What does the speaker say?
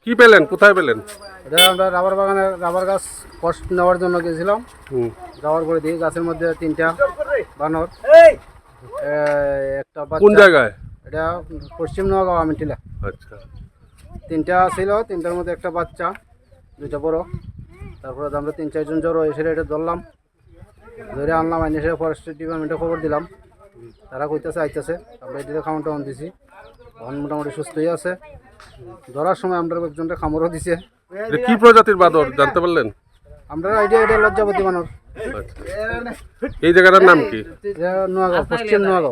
কি পেলেন, কোথায় পেলেন? এটা আমরা রাবার বাগানে রাবার গাছ কষ্ট নেওয়ার জন্য গেছিলাম। যাওয়ার পরে দেখি গাছের মধ্যে 3টা বানর, একটা কোন বাচ্চা। জায়গায়? এটা পশ্চিম নোয়াগাঁও আমিনটিলা। আচ্ছা, 3টা ছিল, 3টার মধ্যে একটা বাচ্চা, 2টা বড়। তারপরে আমরা 3-4 জন জড়ো এসে এটা ধরলাম, ধরে আনলাম, আইনে এসে ফরেস্ট ডিপার্টমেন্টে খবর দিলাম। তারা কইতেছে আইতেছে, আমরা এদিকে খাওয়ান টাউন দিছি, এখন মোটামুটি সুস্থই আছে। ধরার সময় আমরা একজনটা খামরও দিছে। এটা কি প্রজাতির বাদর জানতে পারলেন? আমরা আইডিয়া এটা লজ্জাপতি বানর। আচ্ছা। এই জায়গাটার নাম কি? নোয়াগাঁও, পশ্চিম নোয়াগাঁও।